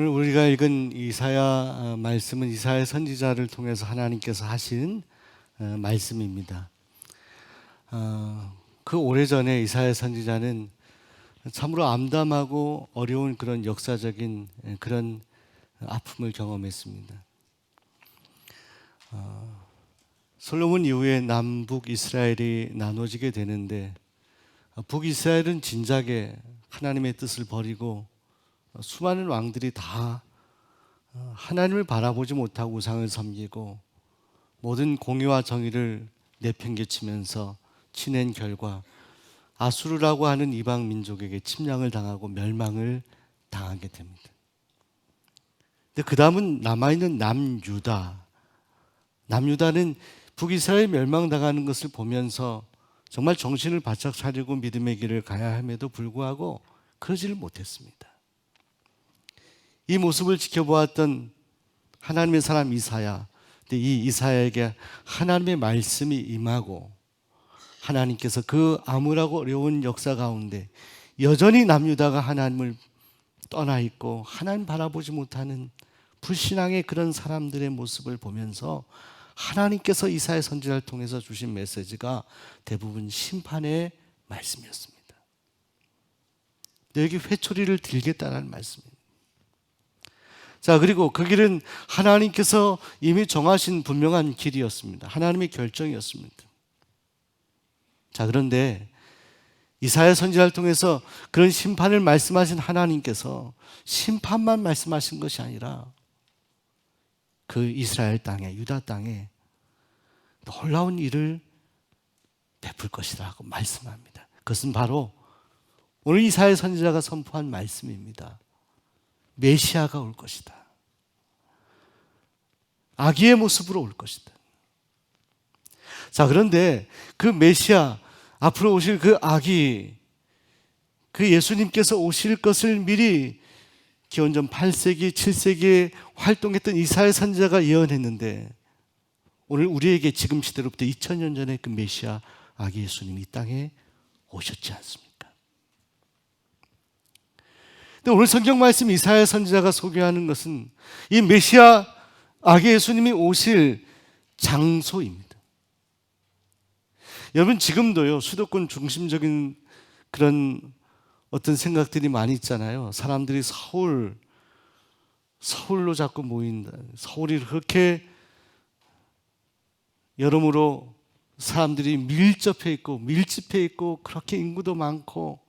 오늘 우리가 읽은 이사야 말씀은 이사야 선지자를 통해서 하나님께서 하신 말씀입니다. 그 오래전에 이사야 선지자는 참으로 암담하고 어려운 그런 역사적인 그런 아픔을 경험했습니다. 솔로몬 이후에 남북 이스라엘이 나눠지게 되는데 북이스라엘은 진작에 하나님의 뜻을 버리고 수많은 왕들이 다 하나님을 바라보지 못하고 우상을 섬기고 모든 공의와 정의를 내팽개치면서 지낸 결과 아수르라고 하는 이방 민족에게 침략을 당하고 멸망을 당하게 됩니다. 근데 그 다음은 남아있는 남유다는 북이스라엘 멸망당하는 것을 보면서 정말 정신을 바짝 차리고 믿음의 길을 가야 함에도 불구하고 그러지를 못했습니다. 이 모습을 지켜보았던 하나님의 사람 이사야, 이 이사야에게 하나님의 말씀이 임하고 하나님께서 그 암울하고 어려운 역사 가운데 여전히 남유다가 하나님을 떠나 있고 하나님 바라보지 못하는 불신앙의 그런 사람들의 모습을 보면서 하나님께서 이사야 선지자를 통해서 주신 메시지가 대부분 심판의 말씀이었습니다. 너에게 회초리를 들겠다는 말씀입니다. 자, 그리고 그 길은 하나님께서 이미 정하신 분명한 길이었습니다. 하나님의 결정이었습니다. 자, 그런데 이사야 선지자를 통해서 그런 심판을 말씀하신 하나님께서 심판만 말씀하신 것이 아니라 그 이스라엘 땅에, 유다 땅에 놀라운 일을 베풀 것이다 하고 말씀합니다. 그것은 바로 오늘 이사야 선지자가 선포한 말씀입니다. 메시아가 올 것이다. 아기의 모습으로 올 것이다. 자, 그런데 그 메시아, 앞으로 오실 그 아기, 그 예수님께서 오실 것을 미리 기원전 8세기, 7세기에 활동했던 이사야 선지자가 예언했는데 오늘 우리에게 지금 시대로부터 2000년 전에 그 메시아 아기 예수님이 이 땅에 오셨지 않습니까? 근데 오늘 성경 말씀 이사야 선지자가 소개하는 것은 이 메시아 아기 예수님이 오실 장소입니다. 여러분, 지금도요 수도권 중심적인 그런 어떤 생각들이 많이 있잖아요. 사람들이 서울로 자꾸 모인다. 서울이 그렇게 여러모로 사람들이 밀집해 있고 그렇게 인구도 많고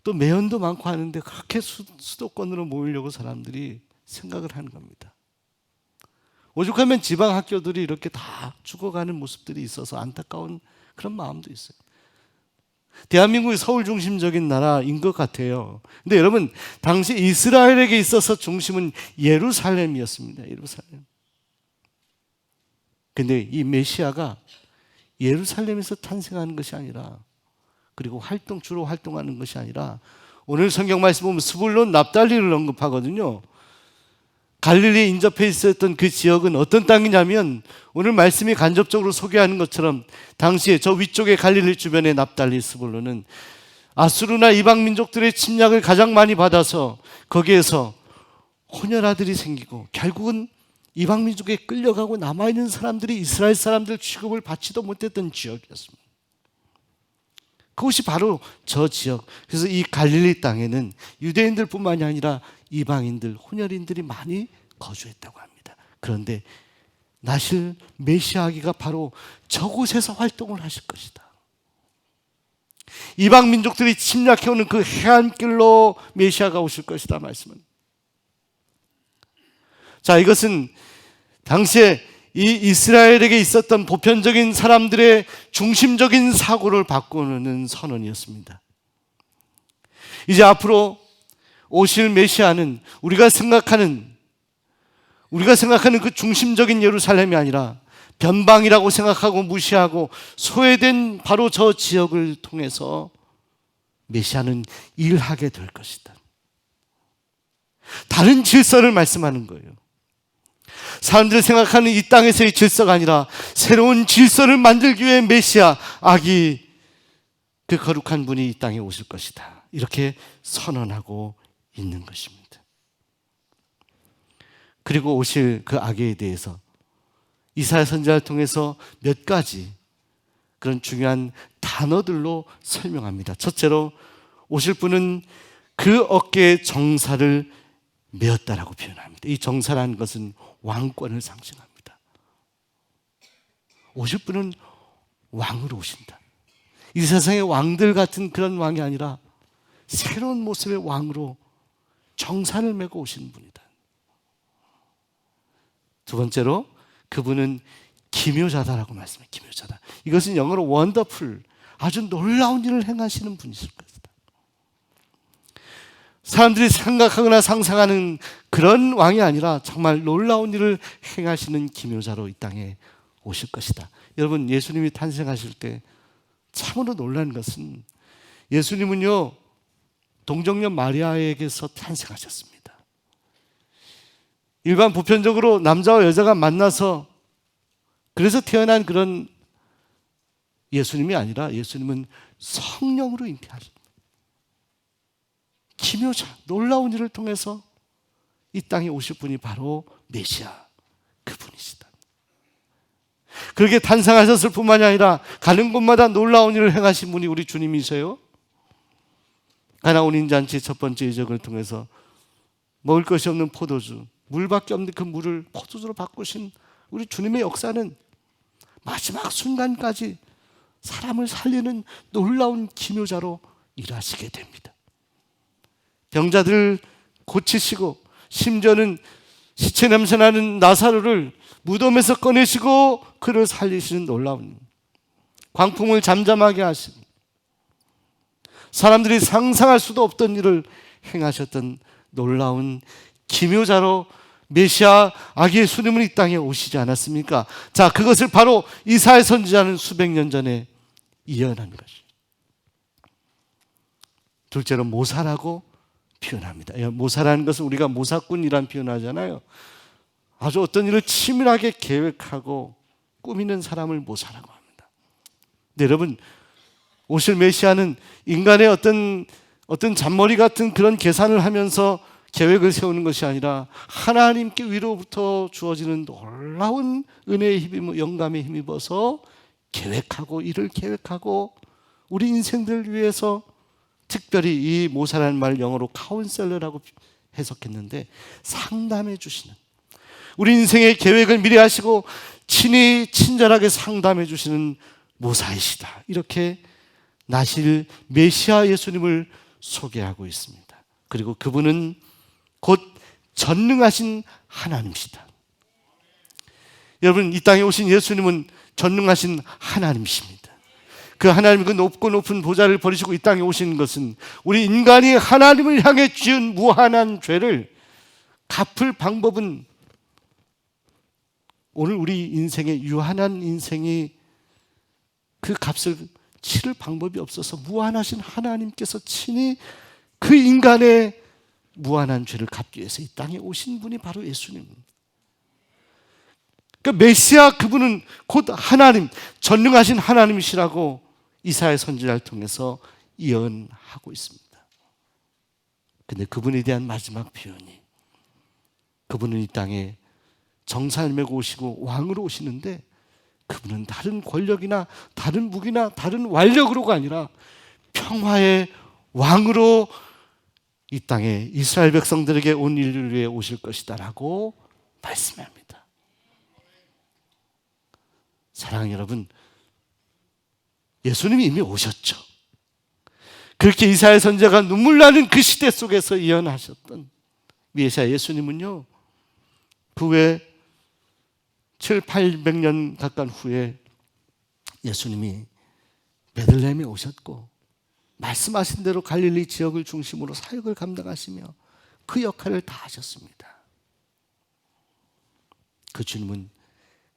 또 매연도 많고 하는데 그렇게 수도권으로 모이려고 사람들이 생각을 하는 겁니다. 오죽하면 지방 학교들이 이렇게 다 죽어가는 모습들이 있어서 안타까운 그런 마음도 있어요. 대한민국이 서울 중심적인 나라인 것 같아요. 근데 여러분, 당시 이스라엘에게 있어서 중심은 예루살렘이었습니다. 예루살렘. 근데 이 메시아가 예루살렘에서 탄생하는 것이 아니라, 그리고 주로 활동하는 것이 아니라, 오늘 성경 말씀 보면 스불론 납달리를 언급하거든요. 갈릴리에 인접해 있었던 그 지역은 어떤 땅이냐면 오늘 말씀이 간접적으로 소개하는 것처럼 당시에 저 위쪽에 갈릴리 주변의 납달리 스불론은 아수르나 이방 민족들의 침략을 가장 많이 받아서 거기에서 혼혈아들이 생기고 결국은 이방 민족에 끌려가고 남아있는 사람들이 이스라엘 사람들 취급을 받지도 못했던 지역이었습니다. 그것이 바로 저 지역. 그래서 이 갈릴리 땅에는 유대인들뿐만이 아니라 이방인들, 혼혈인들이 많이 거주했다고 합니다. 그런데 나실 메시아기가 바로 저곳에서 활동을 하실 것이다. 이방 민족들이 침략해오는 그 해안길로 메시아가 오실 것이다 말씀은. 자, 이것은 당시에 이 이스라엘에게 있었던 보편적인 사람들의 중심적인 사고를 바꾸는 선언이었습니다. 이제 앞으로 오실 메시아는 우리가 생각하는 그 중심적인 예루살렘이 아니라 변방이라고 생각하고 무시하고 소외된 바로 저 지역을 통해서 메시아는 일하게 될 것이다. 다른 질서를 말씀하는 거예요. 사람들이 생각하는 이 땅에서의 질서가 아니라 새로운 질서를 만들기 위해 메시아 아기, 그 거룩한 분이 이 땅에 오실 것이다. 이렇게 선언하고 있는 것입니다. 그리고 오실 그 아기에 대해서 이사야 선지자를 통해서 몇 가지 그런 중요한 단어들로 설명합니다. 첫째로 오실 분은 그 어깨에 정사를 메었다라고 표현합니다. 이 정사라는 것은 왕권을 상징합니다. 오실 분은 왕으로 오신다. 이 세상의 왕들 같은 그런 왕이 아니라 새로운 모습의 왕으로 정사를 메고 오시는 분이다. 두 번째로 그분은 기묘자다라고 말씀해요. 기묘자다. 이것은 영어로 원더풀, 아주 놀라운 일을 행하시는 분이실 것이다. 사람들이 생각하거나 상상하는 그런 왕이 아니라 정말 놀라운 일을 행하시는 기묘자로 이 땅에 오실 것이다. 여러분, 예수님이 탄생하실 때 참으로 놀란 것은 예수님은요, 동정녀 마리아에게서 탄생하셨습니다. 일반 보편적으로 남자와 여자가 만나서 그래서 태어난 그런 예수님이 아니라 예수님은 성령으로 잉태하십니다. 기묘자, 놀라운 일을 통해서 이 땅에 오실 분이 바로 메시아, 그분이시다. 그렇게 탄생하셨을 뿐만이 아니라 가는 곳마다 놀라운 일을 행하신 분이 우리 주님이세요. 가나 혼인잔치 첫 번째 이적을 통해서 먹을 것이 없는 포도주, 물밖에 없는 그 물을 포도주로 바꾸신 우리 주님의 역사는 마지막 순간까지 사람을 살리는 놀라운 기묘자로 일하시게 됩니다. 병자들을 고치시고 심지어는 시체 냄새나는 나사로를 무덤에서 꺼내시고 그를 살리시는 놀라운, 광풍을 잠잠하게 하시고 사람들이 상상할 수도 없던 일을 행하셨던 놀라운 기묘자로 메시아 아기 예수님은 이 땅에 오시지 않았습니까? 자, 그것을 바로 이사야 선지자는 수백 년 전에 예언한 것이죠. 둘째로 모사라고 표현합니다. 모사라는 것은 우리가 모사꾼이란 표현하잖아요. 아주 어떤 일을 치밀하게 계획하고 꾸미는 사람을 모사라고 합니다. 네, 여러분, 오실 메시아는 인간의 어떤 잔머리 같은 그런 계산을 하면서 계획을 세우는 것이 아니라 하나님께 위로부터 주어지는 놀라운 은혜의 힘, 영감에 힘입어서 계획하고 일을 계획하고 우리 인생들을 위해서 특별히 이 모사라는 말 영어로 카운셀러라고 해석했는데 상담해 주시는, 우리 인생의 계획을 미리 하시고 친히 친절하게 상담해 주시는 모사이시다. 이렇게 나실 메시아 예수님을 소개하고 있습니다. 그리고 그분은 곧 전능하신 하나님이시다. 여러분, 이 땅에 오신 예수님은 전능하신 하나님이십니다. 그 하나님, 그 높고 높은 보좌를 버리시고 이 땅에 오신 것은 우리 인간이 하나님을 향해 지은 무한한 죄를 갚을 방법은 오늘 우리 인생의 유한한 인생이 그 값을 치를 방법이 없어서 무한하신 하나님께서 친히 그 인간의 무한한 죄를 갚기 위해서 이 땅에 오신 분이 바로 예수님입니다. 그러니까 메시아, 그분은 곧 하나님, 전능하신 하나님이시라고 이사야 선지자를 통해서 예언하고 있습니다. 그런데 그분에 대한 마지막 표현이, 그분은 이 땅에 정사를 메고 오시고 왕으로 오시는데 그분은 다른 권력이나 다른 무기나 다른 완력으로가 아니라 평화의 왕으로 이 땅에 이스라엘 백성들에게 온 인류를 위해 오실 것이다 라고 말씀합니다. 사랑하는 여러분, 예수님이 이미 오셨죠. 그렇게 이사야 선지자가 눈물 나는 그 시대 속에서 예언하셨던 메시아 예수님은요, 그 후에 700~800년 가까운 후에 예수님이 베들레헴에 오셨고 말씀하신 대로 갈릴리 지역을 중심으로 사역을 감당하시며 그 역할을 다 하셨습니다. 그 주님은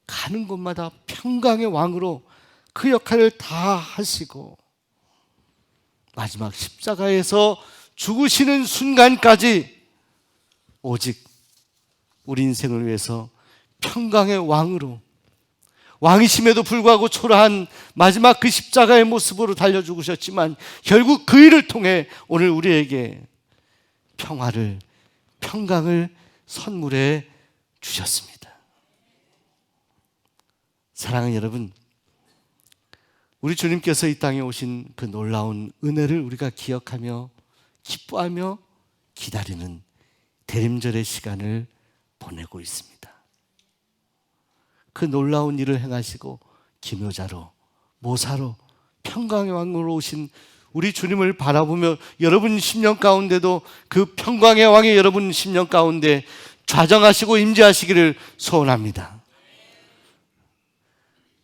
가는 곳마다 평강의 왕으로 그 역할을 다 하시고 마지막 십자가에서 죽으시는 순간까지 오직 우리 인생을 위해서 평강의 왕으로, 왕이심에도 불구하고 초라한 마지막 그 십자가의 모습으로 달려 죽으셨지만 결국 그 일을 통해 오늘 우리에게 평화를, 평강을 선물해 주셨습니다. 사랑하는 여러분, 우리 주님께서 이 땅에 오신 그 놀라운 은혜를 우리가 기억하며 기뻐하며 기다리는 대림절의 시간을 보내고 있습니다. 그 놀라운 일을 행하시고 기묘자로, 모사로, 평강의 왕으로 오신 우리 주님을 바라보며 여러분 심령 가운데도 그 평강의 왕이 여러분 심령 가운데 좌정하시고 임재하시기를 소원합니다.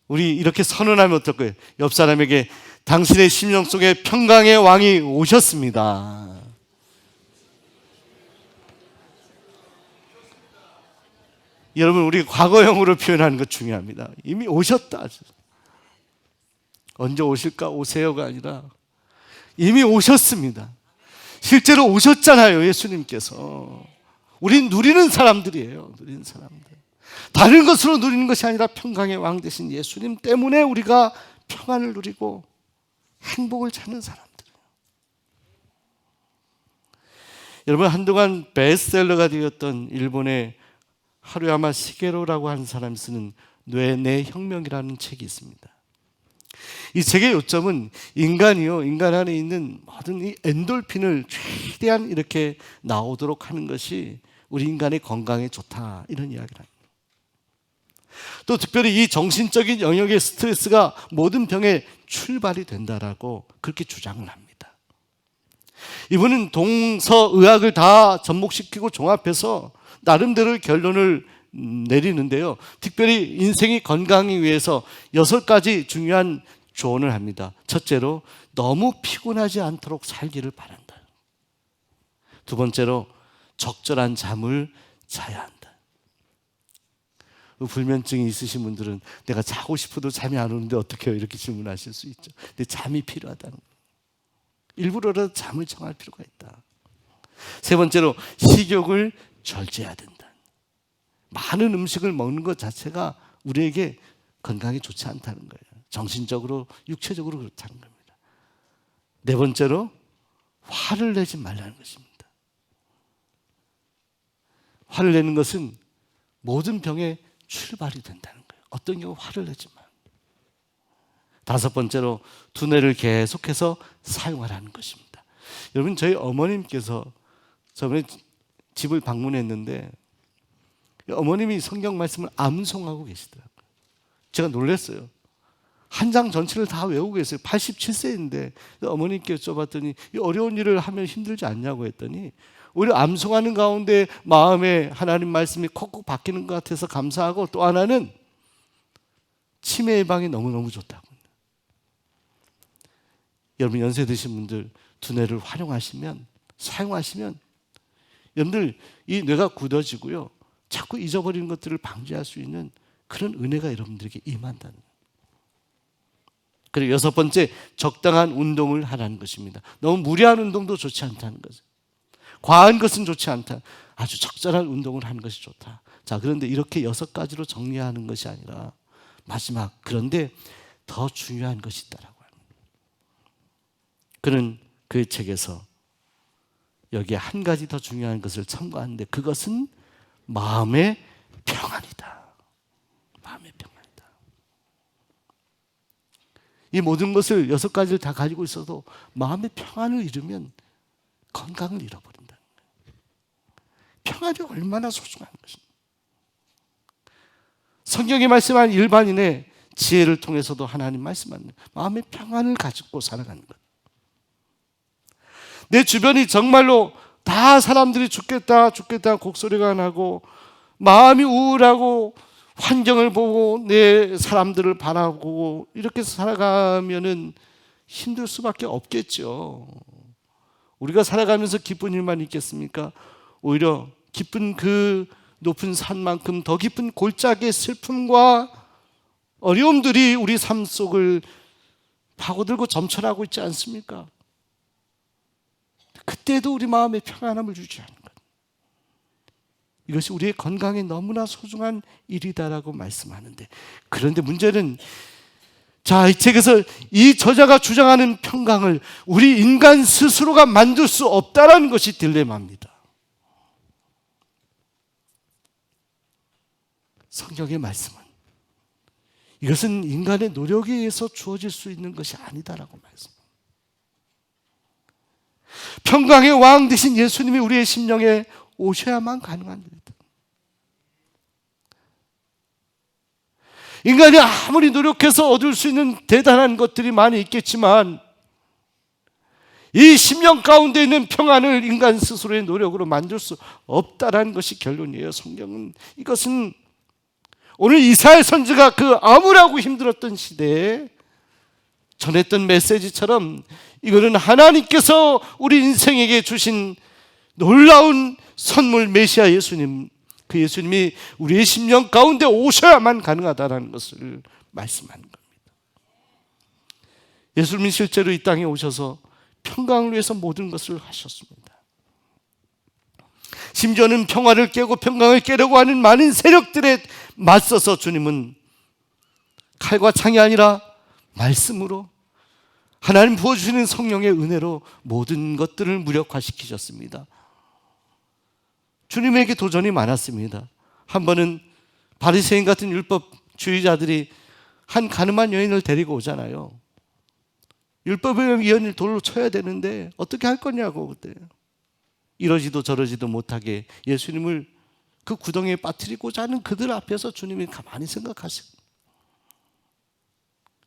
우리 이렇게 선언하면 어떨 거예요? 옆 사람에게 당신의 심령 속에 평강의 왕이 오셨습니다. 여러분, 우리 과거형으로 표현하는 것 중요합니다. 이미 오셨다. 언제 오실까? 오세요가 아니라 이미 오셨습니다. 실제로 오셨잖아요, 예수님께서. 우린 누리는 사람들이에요. 누리는 사람들. 다른 것으로 누리는 것이 아니라 평강의 왕 되신 예수님 때문에 우리가 평안을 누리고 행복을 찾는 사람들이에요. 여러분, 한동안 베스트셀러가 되었던 일본의 하루야마 시게로라고 하는 사람이 쓰는 뇌 내 혁명이라는 책이 있습니다. 이 책의 요점은 인간 안에 있는 모든 이 엔돌핀을 최대한 이렇게 나오도록 하는 것이 우리 인간의 건강에 좋다, 이런 이야기를 합니다. 또 특별히 이 정신적인 영역의 스트레스가 모든 병의 출발이 된다라고 그렇게 주장을 합니다. 이분은 동서의학을 다 접목시키고 종합해서 나름대로 결론을 내리는데요. 특별히 인생이 건강하기 위해서 6가지 중요한 조언을 합니다. 첫째로, 너무 피곤하지 않도록 살기를 바란다. 두 번째로, 적절한 잠을 자야 한다. 불면증이 있으신 분들은 내가 자고 싶어도 잠이 안 오는데 어떻게 해요? 이렇게 질문하실 수 있죠. 근데 잠이 필요하다는 거예요. 일부러라도 잠을 청할 필요가 있다. 세 번째로, 식욕을 절제해야 된다. 많은 음식을 먹는 것 자체가 우리에게 건강에 좋지 않다는 거예요. 정신적으로, 육체적으로 그렇다는 겁니다. 네 번째로, 화를 내지 말라는 것입니다. 화를 내는 것은 모든 병의 출발이 된다는 거예요. 어떤 경우 화를 내지 마. 다섯 번째로, 두뇌를 계속해서 사용하라는 것입니다. 여러분, 저희 어머님께서 저번에 집을 방문했는데 어머님이 성경 말씀을 암송하고 계시더라고요. 제가 놀랐어요. 한 장 전체를 다 외우고 계세요. 87세인데 어머님께 여쭤봤더니 이 어려운 일을 하면 힘들지 않냐고 했더니 오히려 암송하는 가운데 마음에 하나님 말씀이 콕콕 박히는 것 같아서 감사하고, 또 하나는 치매 예방이 너무너무 좋다고. 여러분, 연세 드신 분들 두뇌를 활용하시면, 사용하시면 여러분들 이 뇌가 굳어지고요, 자꾸 잊어버리는 것들을 방지할 수 있는 그런 은혜가 여러분들에게 임한다는 거예요. 그리고 여섯 번째, 적당한 운동을 하라는 것입니다. 너무 무리한 운동도 좋지 않다는 거죠. 과한 것은 좋지 않다. 아주 적절한 운동을 하는 것이 좋다. 자, 그런데 이렇게 6가지로 정리하는 것이 아니라 마지막, 그런데 더 중요한 것이 있다라고 합니다. 그는 그 책에서 여기에 한 가지 더 중요한 것을 첨가하는데, 그것은 마음의 평안이다. 마음의 평안이다. 이 모든 것을 6가지를 다 가지고 있어도 마음의 평안을 잃으면 건강을 잃어버린다. 평안이 얼마나 소중한 것입니다. 성경이 말씀한 일반인의 지혜를 통해서도 하나님 말씀하는 마음의 평안을 가지고 살아가는 것. 내 주변이 정말로 다 사람들이 죽겠다 곡소리가 나고 마음이 우울하고 환경을 보고 내 사람들을 바라보고 이렇게 살아가면은 힘들 수밖에 없겠죠. 우리가 살아가면서 기쁜 일만 있겠습니까? 오히려 기쁜 그 높은 산만큼 더 깊은 골짜기의 슬픔과 어려움들이 우리 삶 속을 파고들고 점철하고 있지 않습니까? 그때도 우리 마음에 평안함을 유지하는 것, 이것이 우리의 건강에 너무나 소중한 일이다라고 말씀하는데, 그런데 문제는, 자, 이 책에서 이 저자가 주장하는 평강을 우리 인간 스스로가 만들 수 없다라는 것이 딜레마입니다. 성경의 말씀은 이것은 인간의 노력에 의해서 주어질 수 있는 것이 아니다라고 말씀합니다. 평강의 왕 되신 예수님이 우리의 심령에 오셔야만 가능한 일이다. 인간이 아무리 노력해서 얻을 수 있는 대단한 것들이 많이 있겠지만 이 심령 가운데 있는 평안을 인간 스스로의 노력으로 만들 수 없다라는 것이 결론이에요. 성경은 이것은 오늘 이사야 선지가 그 아무라고 힘들었던 시대에 전했던 메시지처럼 이거는 하나님께서 우리 인생에게 주신 놀라운 선물 메시아 예수님, 그 예수님이 우리의 심령 가운데 오셔야만 가능하다는 것을 말씀하는 겁니다. 예수님이 실제로 이 땅에 오셔서 평강을 위해서 모든 것을 하셨습니다. 심지어는 평화를 깨고 평강을 깨려고 하는 많은 세력들에 맞서서 주님은 칼과 창이 아니라 말씀으로 하나님 부어주시는 성령의 은혜로 모든 것들을 무력화시키셨습니다. 주님에게 도전이 많았습니다. 한 번은 바리새인 같은 율법주의자들이 한 가늠한 여인을 데리고 오잖아요. 율법의 위원을 돌로 쳐야 되는데 어떻게 할 거냐고 그때. 이러지도 저러지도 못하게 예수님을 그 구덩이에 빠뜨리고자 하는 그들 앞에서 주님이 가만히 생각하시고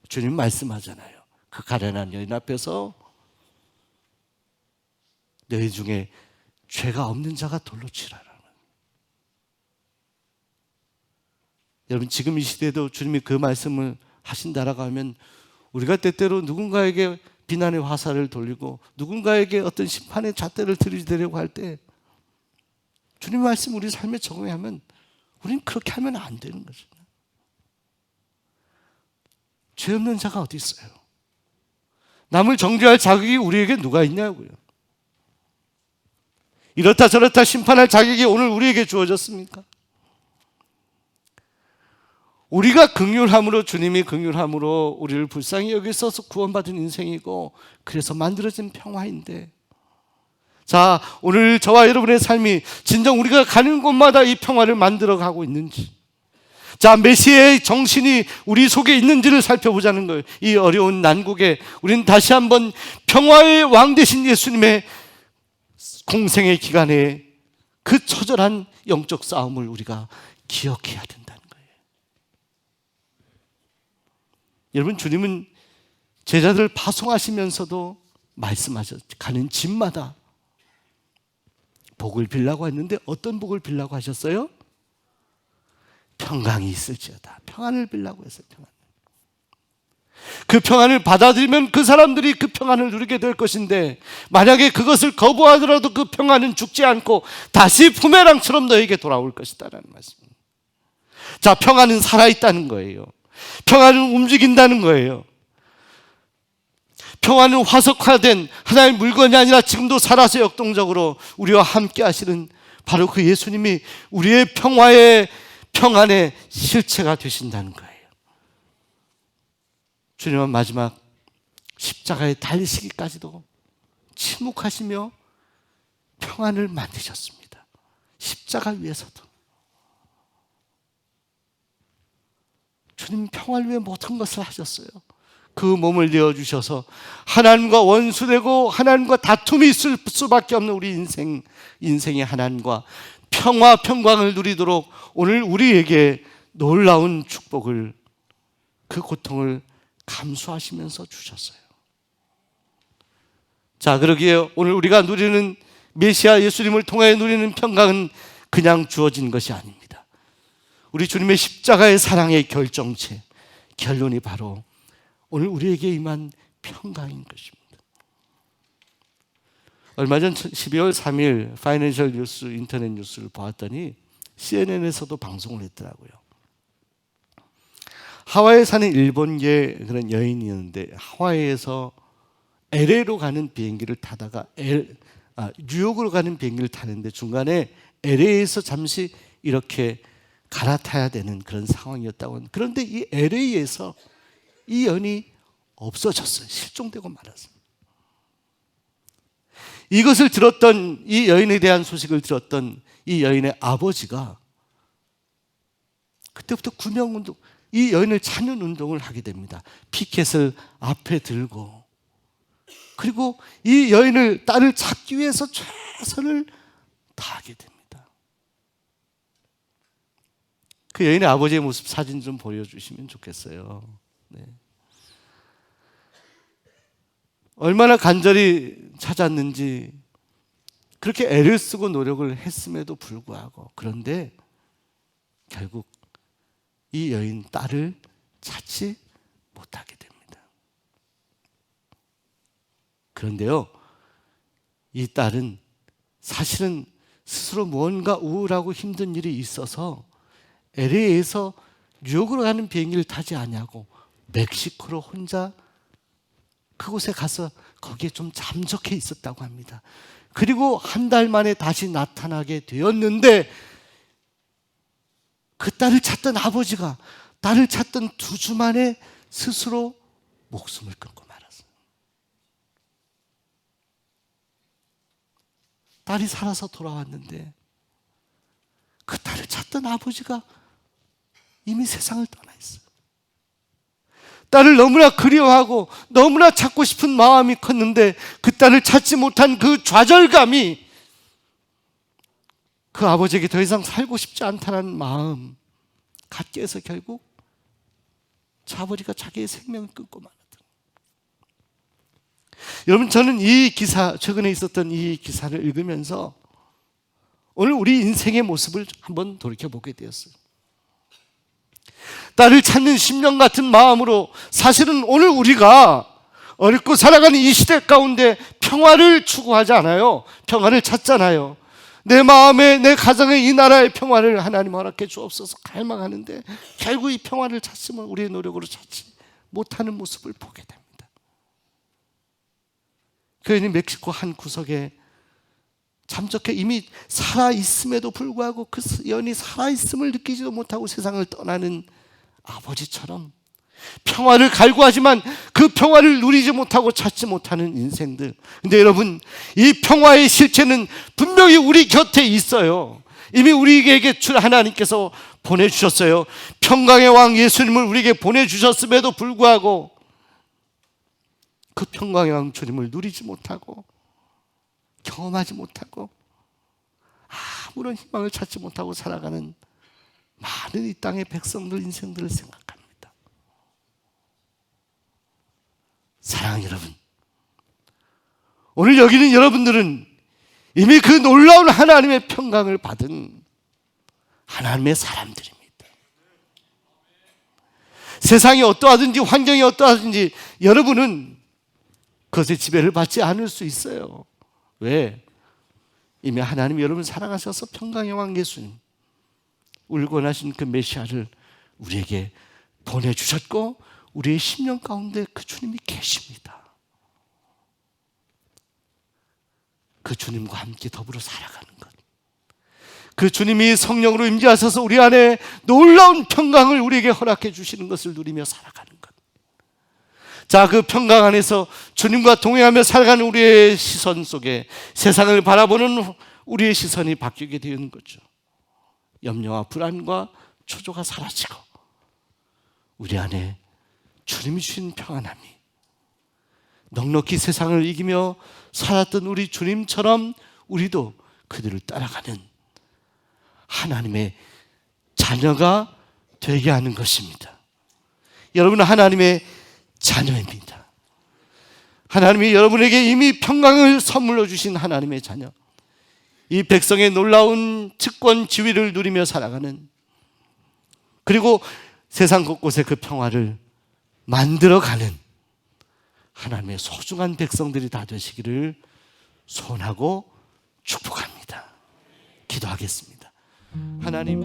주님 말씀하잖아요. 그 가련한 여인 앞에서 너희 중에 죄가 없는 자가 돌로 치라라는. 여러분 지금 이 시대에도 주님이 그 말씀을 하신다라고 하면 우리가 때때로 누군가에게 비난의 화살을 돌리고 누군가에게 어떤 심판의 잣대를 들이대려고 할 때 주님의 말씀 우리 삶에 적용하면 우리는 그렇게 하면 안 되는 거죠. 죄 없는 자가 어디 있어요? 남을 정죄할 자격이 우리에게 누가 있냐고요. 이렇다 저렇다 심판할 자격이 오늘 우리에게 주어졌습니까? 우리가 긍휼함으로 주님이 긍휼함으로 우리를 불쌍히 여기셔서 구원받은 인생이고 그래서 만들어진 평화인데 자 오늘 저와 여러분의 삶이 진정 우리가 가는 곳마다 이 평화를 만들어가고 있는지 자 메시아의 정신이 우리 속에 있는지를 살펴보자는 거예요. 이 어려운 난국에 우리는 다시 한번 평화의 왕 되신 예수님의 공생의 기간에 그 처절한 영적 싸움을 우리가 기억해야 된다는 거예요. 여러분 주님은 제자들을 파송하시면서도 말씀하셨죠. 가는 집마다 복을 빌라고 했는데 어떤 복을 빌라고 하셨어요? 평강이 있을지어다. 평안을 빌라고 했어요. 평안. 그 평안을 받아들이면 그 사람들이 그 평안을 누리게 될 것인데 만약에 그것을 거부하더라도 그 평안은 죽지 않고 다시 부메랑처럼 너에게 돌아올 것이다라는 말씀입니다. 자, 평안은 살아있다는 거예요. 평안은 움직인다는 거예요. 평안은 화석화된 하나의 물건이 아니라 지금도 살아서 역동적으로 우리와 함께 하시는 바로 그 예수님이 우리의 평안의 실체가 되신다는 거예요. 주님은 마지막 십자가에 달리시기까지도 침묵하시며 평안을 만드셨습니다. 십자가 위에서도. 주님 평안을 위해 모든 것을 하셨어요. 그 몸을 내어주셔서 하나님과 원수되고 하나님과 다툼이 있을 수밖에 없는 우리 인생의 하나님과 평강을 누리도록 오늘 우리에게 놀라운 축복을 그 고통을 감수하시면서 주셨어요. 자, 그러기에 오늘 우리가 누리는 메시아 예수님을 통해 누리는 평강은 그냥 주어진 것이 아닙니다. 우리 주님의 십자가의 사랑의 결정체, 결론이 바로 오늘 우리에게 임한 평강인 것입니다. 얼마 전 12월 3일 파이낸셜 뉴스 인터넷 뉴스를 보았더니 CNN에서도 방송을 했더라고요. 하와이에 사는 일본계 그런 여인이었는데 하와이에서 LA로 가는 비행기를 타다가 뉴욕으로 가는 비행기를 타는데 중간에 LA에서 잠시 이렇게 갈아타야 되는 그런 상황이었다고. 그런데 이 LA에서 이 여인이 없어졌어요. 실종되고 말았습니다. 이것을 들었던 이 여인에 대한 소식을 들었던 이 여인의 아버지가 그때부터 구명운동, 이 여인을 찾는 운동을 하게 됩니다. 피켓을 앞에 들고, 그리고 이 여인을, 딸을 찾기 위해서 최선을 다하게 됩니다. 그 여인의 아버지의 모습 사진 좀 보여주시면 좋겠어요. 네. 얼마나 간절히 찾았는지, 그렇게 애를 쓰고 노력을 했음에도 불구하고, 그런데 결국 이 여인 딸을 찾지 못하게 됩니다. 그런데요, 이 딸은 사실은 스스로 무언가 우울하고 힘든 일이 있어서 LA에서 뉴욕으로 가는 비행기를 타지 않냐고 멕시코로 혼자 그곳에 가서 거기에 좀 잠적해 있었다고 합니다. 그리고 한 달 만에 다시 나타나게 되었는데, 그 딸을 찾던 아버지가 딸을 찾던 2주 만에 스스로 목숨을 끊고 말았어요. 딸이 살아서 돌아왔는데 그 딸을 찾던 아버지가 이미 세상을 떠나 있어요. 딸을 너무나 그리워하고 너무나 찾고 싶은 마음이 컸는데, 그 딸을 찾지 못한 그 좌절감이 그 아버지에게 더 이상 살고 싶지 않다는 마음 갖게 해서 결국 저 아버지가 자기의 생명을 끊고 말았다. 여러분, 저는 이 기사, 최근에 있었던 이 기사를 읽으면서 오늘 우리 인생의 모습을 한번 돌이켜보게 되었어요. 딸을 찾는 10년 같은 마음으로, 사실은 오늘 우리가 어렵고 살아가는 이 시대 가운데 평화를 추구하지 않아요. 평화를 찾잖아요. 내 마음에, 내 가정에 이 나라의 평화를 하나님 허락해 주옵소서 갈망하는데, 결국 이 평화를 찾으면 우리의 노력으로 찾지 못하는 모습을 보게 됩니다. 그 여인이 멕시코 한 구석에 잠적해 이미 살아있음에도 불구하고 그 여인이 살아있음을 느끼지도 못하고 세상을 떠나는 아버지처럼 평화를 갈구하지만 그 평화를 누리지 못하고 찾지 못하는 인생들. 근데 여러분, 이 평화의 실체는 분명히 우리 곁에 있어요. 이미 우리에게 하나님께서 보내주셨어요. 평강의 왕 예수님을 우리에게 보내주셨음에도 불구하고 그 평강의 왕 주님을 누리지 못하고 경험하지 못하고 아무런 희망을 찾지 못하고 살아가는 많은 이 땅의 백성들 인생들을 생각합니다. 사랑하는 여러분, 오늘 여기 있는 여러분들은 이미 그 놀라운 하나님의 평강을 받은 하나님의 사람들입니다. 세상이 어떠하든지 환경이 어떠하든지 여러분은 그것의 지배를 받지 않을 수 있어요. 왜? 이미 하나님이 여러분을 사랑하셔서 평강의 왕 예수님, 울고 나신 그 메시아를 우리에게 보내주셨고, 우리의 심령 가운데 그 주님이 계십니다. 그 주님과 함께 더불어 살아가는 것, 그 주님이 성령으로 임재하셔서 우리 안에 놀라운 평강을 우리에게 허락해 주시는 것을 누리며 살아가는 것. 자, 그 평강 안에서 주님과 동행하며 살아가는 우리의 시선 속에 세상을 바라보는 우리의 시선이 바뀌게 되는 거죠. 염려와 불안과 초조가 사라지고 우리 안에 주님이 주신 평안함이, 넉넉히 세상을 이기며 살았던 우리 주님처럼 우리도 그들을 따라가는 하나님의 자녀가 되게 하는 것입니다. 여러분은 하나님의 자녀입니다. 하나님이 여러분에게 이미 평강을 선물로 주신 하나님의 자녀, 이 백성의 놀라운 측권 지위를 누리며 살아가는, 그리고 세상 곳곳에 그 평화를 만들어가는 하나님의 소중한 백성들이 다 되시기를 소원하고 축복합니다. 기도하겠습니다. 하나님,